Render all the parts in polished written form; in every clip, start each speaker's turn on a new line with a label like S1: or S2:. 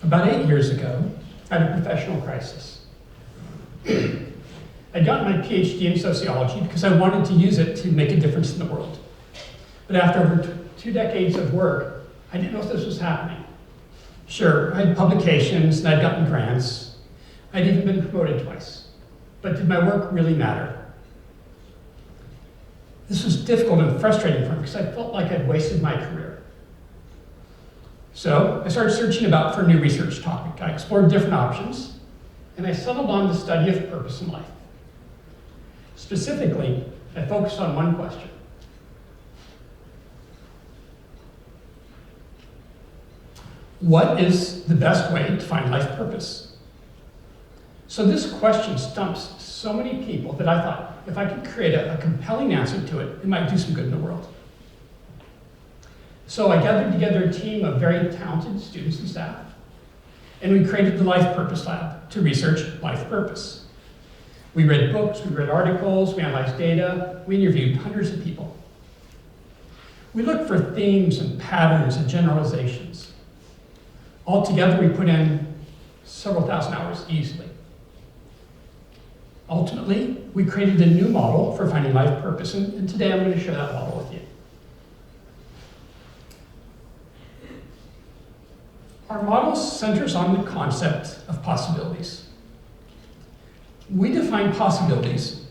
S1: About 8 years ago, I had a professional crisis. I'd gotten my PhD in sociology because I wanted to use it to make a difference in the world. But after over 2 decades of work, I didn't know if this was happening. Sure, I had publications and I'd gotten grants. I'd even been promoted twice. But did my work really matter? This was difficult and frustrating for me because I felt like I'd wasted my career. So I started searching about for a new research topic. I explored different options, and I settled on the study of purpose in life. Specifically, I focused on one question. What is the best way to find life purpose? So this question stumps so many people that I thought, if I could create a compelling answer to it, it might do some good in the world. So I gathered together a team of very talented students and staff, and we created the Life Purpose Lab to research life purpose. We read books, we read articles, we analyzed data, we interviewed hundreds of people. We looked for themes and patterns and generalizations. Altogether, we put in several thousand hours easily. Ultimately, we created a new model for finding life purpose, and today I'm going to share that model with you. Our model centers on the concept of possibilities. We define possibilities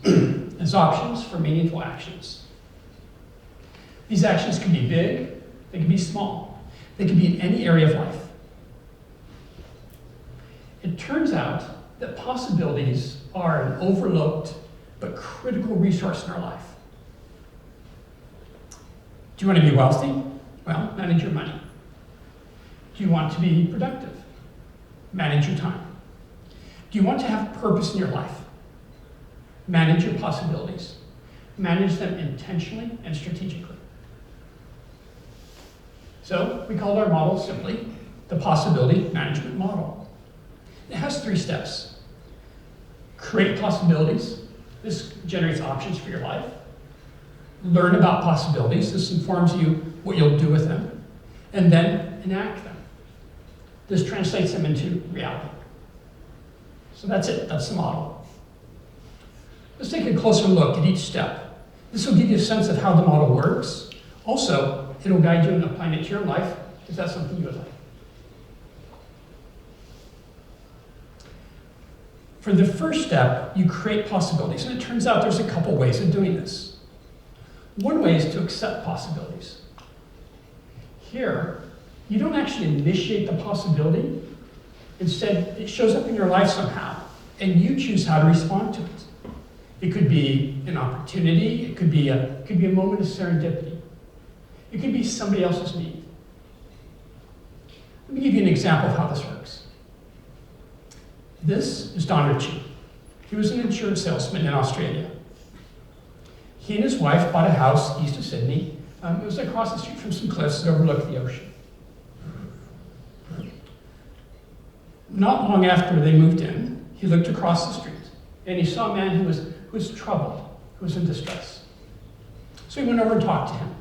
S1: as options for meaningful actions. These actions can be big, they can be small, they can be in any area of life. It turns out that possibilities are an overlooked but critical resource in our life. Do you want to be wealthy? Well, manage your money. Do you want to be productive? Manage your time. Do you want to have purpose in your life? Manage your possibilities. Manage them intentionally and strategically. So we called our model simply the Possibility Management Model. It has 3 steps. Create possibilities. This generates options for your life. Learn about possibilities. This informs you what you'll do with them. And then enact them. This translates them into reality. So that's it. That's the model. Let's take a closer look at each step. This will give you a sense of how the model works. Also, it'll guide you in applying it to your life, if that's something you would like. For the first step, you create possibilities, and it turns out there's a couple ways of doing this. One way is to accept possibilities. Here, you don't actually initiate the possibility. Instead, it shows up in your life somehow, and you choose how to respond to it. It could be an opportunity, it could be a moment of serendipity. It could be somebody else's need. Let me give you an example of how this works. This is Don Ritchie. He was an insurance salesman in Australia. He and his wife bought a house east of Sydney. It was across the street from some cliffs that overlooked the ocean. Not long after they moved in, he looked across the street and he saw a man who was troubled, who was in distress. So he went over and talked to him.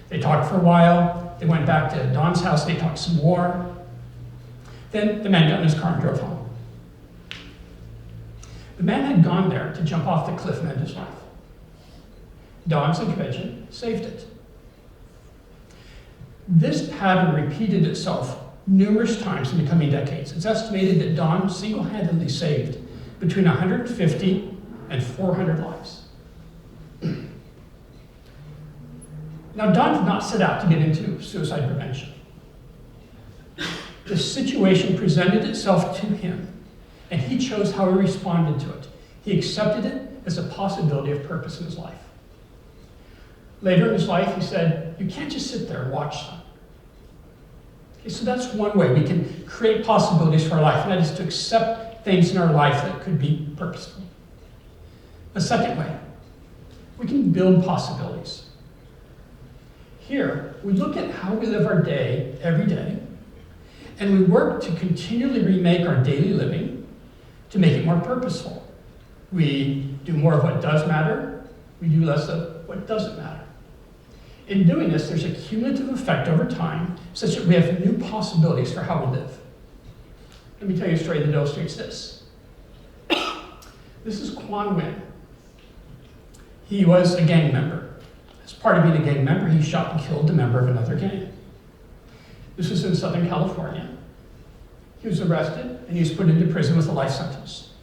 S1: They talked for a while. They went back to Don's house. They talked some more. Then the man got in his car and drove home. The man had gone there to jump off the cliff and end his life. Don's intervention saved it. This pattern repeated itself numerous times in the coming decades. It's estimated that Don single-handedly saved between 150 and 400 lives. Now, Don did not set out to get into suicide prevention. The situation presented itself to him, and he chose how he responded to it. He accepted it as a possibility of purpose in his life. Later in his life, he said, you can't just sit there and watch them. Okay, so that's one way we can create possibilities for our life, and that is to accept things in our life that could be purposeful. The second way, we can build possibilities. Here, we look at how we live our day every day, and we work to continually remake our daily living to make it more purposeful. We do more of what does matter, we do less of what doesn't matter. In doing this, there's a cumulative effect over time such that we have new possibilities for how we live. Let me tell you a story that illustrates this. This is Quan Nguyen. He was a gang member. As part of being a gang member, he shot and killed a member of another gang. This was in Southern California. He was arrested and he was put into prison with a life sentence.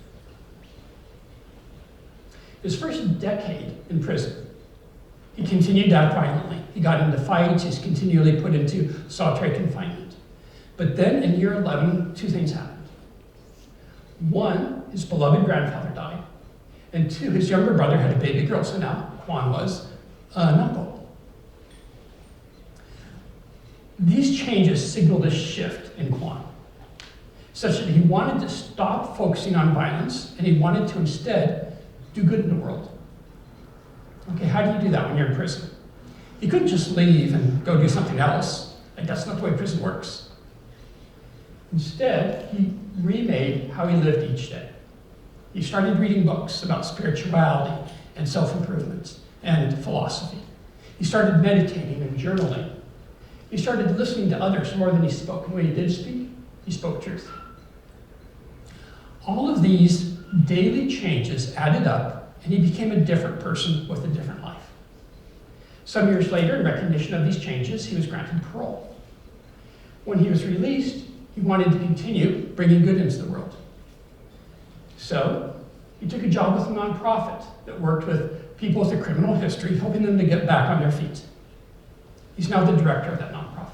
S1: His first decade in prison, he continued to act violently. He got into fights, he's continually put into solitary confinement. But then in year 11, two things happened. One, his beloved grandfather died. And two, his younger brother had a baby girl, so now Quan was an uncle. These changes signaled a shift in Quan, such that he wanted to stop focusing on violence and he wanted to instead do good in the world. Okay, how do you do that when you're in prison? He couldn't just leave and go do something else. Like, that's not the way prison works. Instead, he remade how he lived each day. He started reading books about spirituality and self-improvement and philosophy. He started meditating and journaling. He started listening to others more than he spoke. And when he did speak, he spoke truth. All of these daily changes added up, and he became a different person with a different life. Some years later, in recognition of these changes, he was granted parole. When he was released, he wanted to continue bringing good into the world. So he took a job with a nonprofit that worked with people with a criminal history, helping them to get back on their feet. He's now the director of that nonprofit.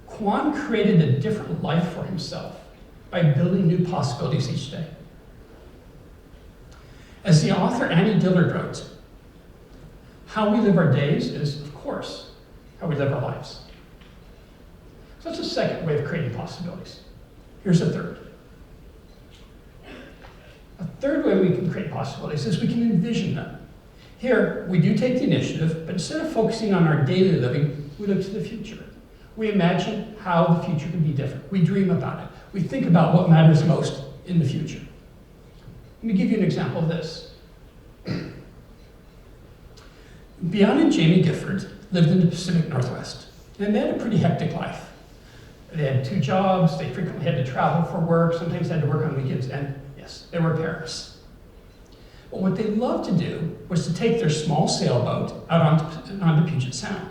S1: Quan created a different life for himself by building new possibilities each day. As the author Annie Dillard wrote, how we live our days is, of course, how we live our lives. So that's a second way of creating possibilities. Here's a third. A third way we can create possibilities is we can envision them. Here, we do take the initiative, but instead of focusing on our daily living, we look to the future. We imagine how the future can be different. We dream about it. We think about what matters most in the future. Let me give you an example of this. Beyond and Jamie Gifford lived in the Pacific Northwest, and they had a pretty hectic life. They had 2 jobs, they frequently had to travel for work, sometimes they had to work on weekends, and yes, they were parents. But what they loved to do was to take their small sailboat out onto Puget Sound.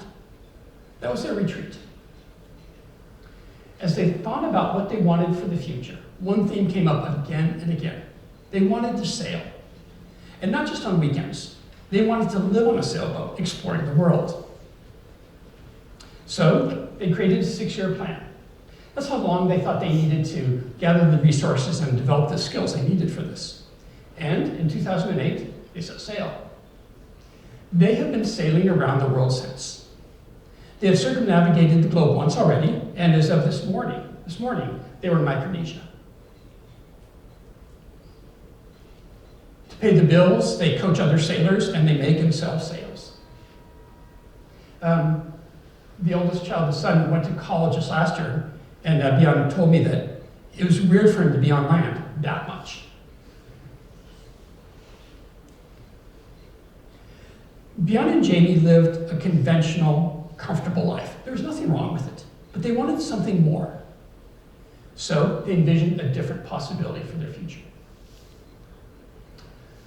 S1: That was their retreat. As they thought about what they wanted for the future, one theme came up again and again. They wanted to sail. And not just on weekends. They wanted to live on a sailboat, exploring the world. So they created a 6-year plan. That's how long they thought they needed to gather the resources and develop the skills they needed for this. And in 2008, they set sail. They have been sailing around the world since. They have circumnavigated the globe once already, and as of this morning, they were in Micronesia. To pay the bills, they coach other sailors, and they make and sell sails. The oldest child, the son, went to college this last year, and Bjorn told me that it was weird for him to be on land that much. Bjorn and Jamie lived a conventional, comfortable life. There was nothing wrong with it, but they wanted something more. So they envisioned a different possibility for their future.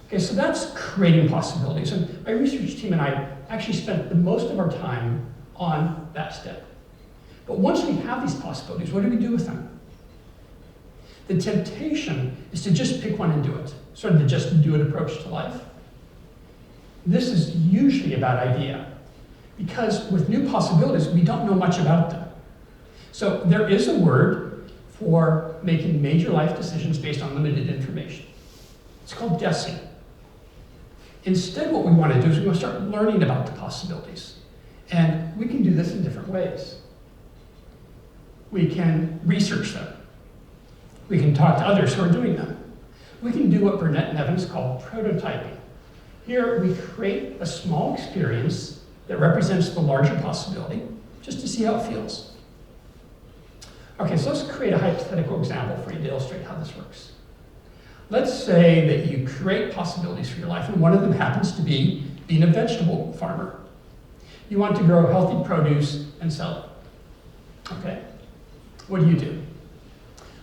S1: Okay, so that's creating possibilities. And my research team and I actually spent the most of our time on that step. But once we have these possibilities, what do we do with them? The temptation is to just pick one and do it, sort of the just do it approach to life. This is usually a bad idea, because with new possibilities, we don't know much about them. So there is a word for making major life decisions based on limited information. It's called guessing. Instead, what we want to do is we want to start learning about the possibilities. And we can do this in different ways. We can research them. We can talk to others who are doing them. We can do what Burnett and Evans call prototyping. Here, we create a small experience that represents the larger possibility, just to see how it feels. Okay, so let's create a hypothetical example for you to illustrate how this works. Let's say that you create possibilities for your life, and one of them happens to be being a vegetable farmer. You want to grow healthy produce and sell it. Okay? What do?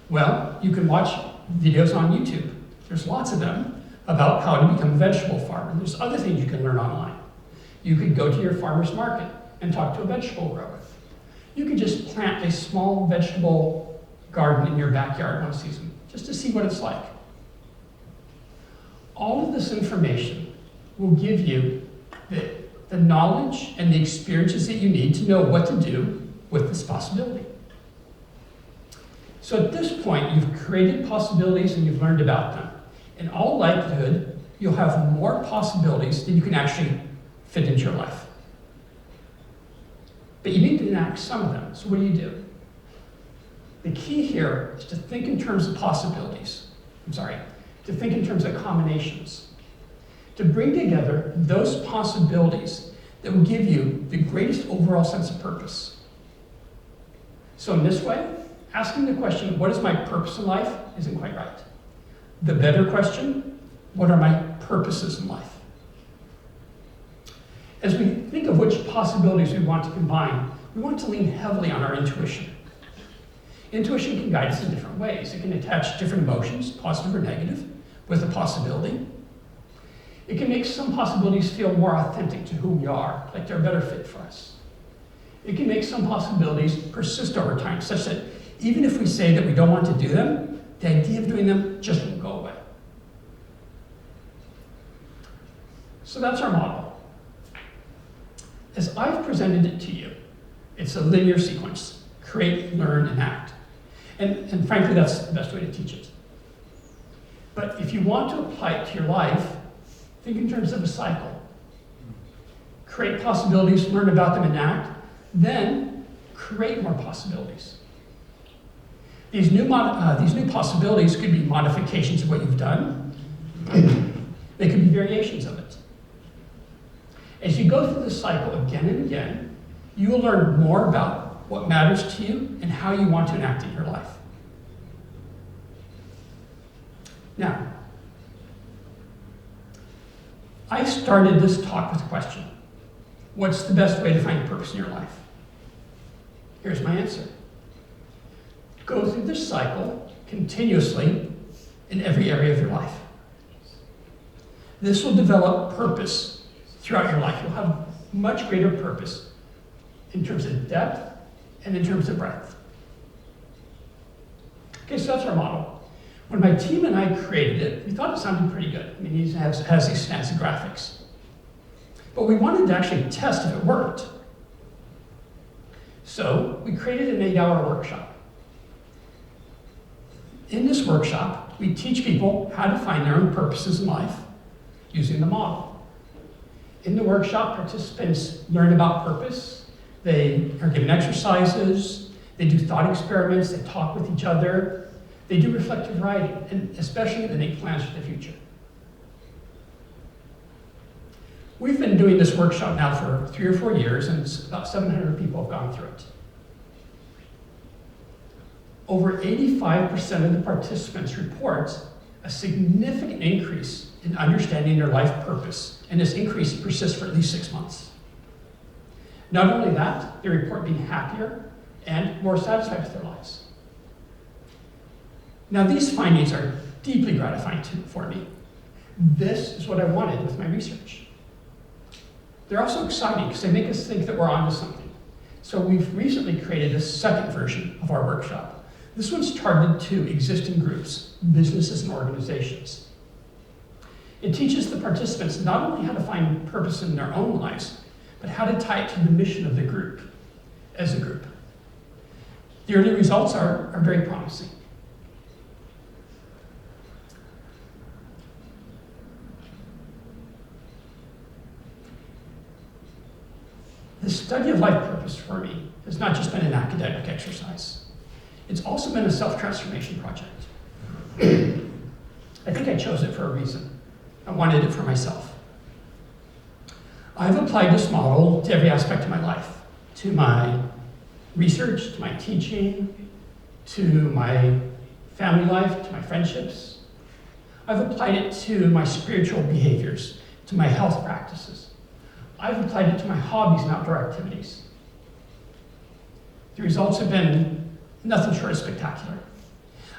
S1: Well, you can watch videos on YouTube. There's lots of them about how to become a vegetable farmer. There's other things you can learn online. You could go to your farmer's market and talk to a vegetable grower. You could just plant a small vegetable garden in your backyard one season, just to see what it's like. All of this information will give you the knowledge and the experiences that you need to know what to do with this possibility. So at this point, you've created possibilities and you've learned about them. In all likelihood, you'll have more possibilities than you can actually fit into your life. But you need to enact some of them. So what do? The key here is to think in terms of possibilities. To think in terms of combinations. To bring together those possibilities that will give you the greatest overall sense of purpose. So in this way, asking the question, what is my purpose in life, isn't quite right. The better question, what are my purposes in life? As we think of which possibilities we want to combine, we want to lean heavily on our intuition. Intuition can guide us in different ways. It can attach different emotions, positive or negative, with a possibility. It can make some possibilities feel more authentic to who we are, like they're a better fit for us. It can make some possibilities persist over time, such that even if we say that we don't want to do them, the idea of doing them just won't go away. So that's our model. As I've presented it to you, it's a linear sequence. Create, learn, and act. And frankly, that's the best way to teach it. But if you want to apply it to your life, think in terms of a cycle. Create possibilities, learn about them, and act. Then create more possibilities. These new possibilities could be modifications of what you've done. They could be variations of it. As you go through the cycle again and again, you will learn more about what matters to you and how you want to enact in your life. Now, I started this talk with a question. What's the best way to find purpose in your life? Here's my answer. Go through this cycle continuously in every area of your life. This will develop purpose throughout your life. You'll have much greater purpose in terms of depth and in terms of breadth. Okay, so that's our model. When my team and I created it, we thought it sounded pretty good. I mean, it has these snazzy graphics. But we wanted to actually test if it worked. So we created an 8-hour workshop. In this workshop, we teach people how to find their own purposes in life using the model. In the workshop, participants learn about purpose. They are given exercises. They do thought experiments. They talk with each other. They do reflective writing, and especially they make plans for the future. We've been doing this workshop now for 3 or 4 years, and about 700 people have gone through it. Over 85% of the participants report a significant increase in understanding their life purpose, and this increase persists for at least 6 months. Not only that, they report being happier and more satisfied with their lives. Now, these findings are deeply gratifying for me. This is what I wanted with my research. They're also exciting because they make us think that we're onto something. So we've recently created a second version of our workshop. This one's targeted to existing groups, businesses, and organizations. It teaches the participants not only how to find purpose in their own lives, but how to tie it to the mission of the group as a group. The early results are very promising. The study of life purpose for me has not just been an academic exercise. It's also been a self-transformation project. I think I chose it for a reason. I wanted it for myself. I've applied this model to every aspect of my life, to my research, to my teaching, to my family life, to my friendships. I've applied it to my spiritual behaviors, to my health practices. I've applied it to my hobbies and outdoor activities. The results have been Nothing short of spectacular.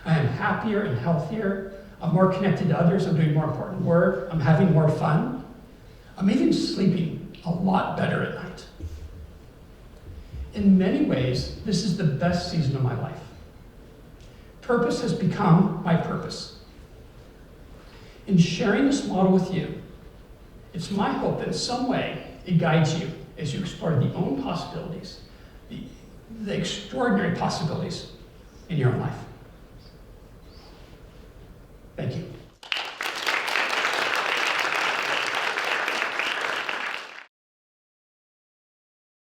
S1: I am happier and healthier. I'm more connected to others. I'm doing more important work. I'm having more fun. I'm even sleeping a lot better at night. In many ways, this is the best season of my life. Purpose has become my purpose. In sharing this model with you, it's my hope that in some way it guides you as you explore the own possibilities, the extraordinary possibilities in your own life.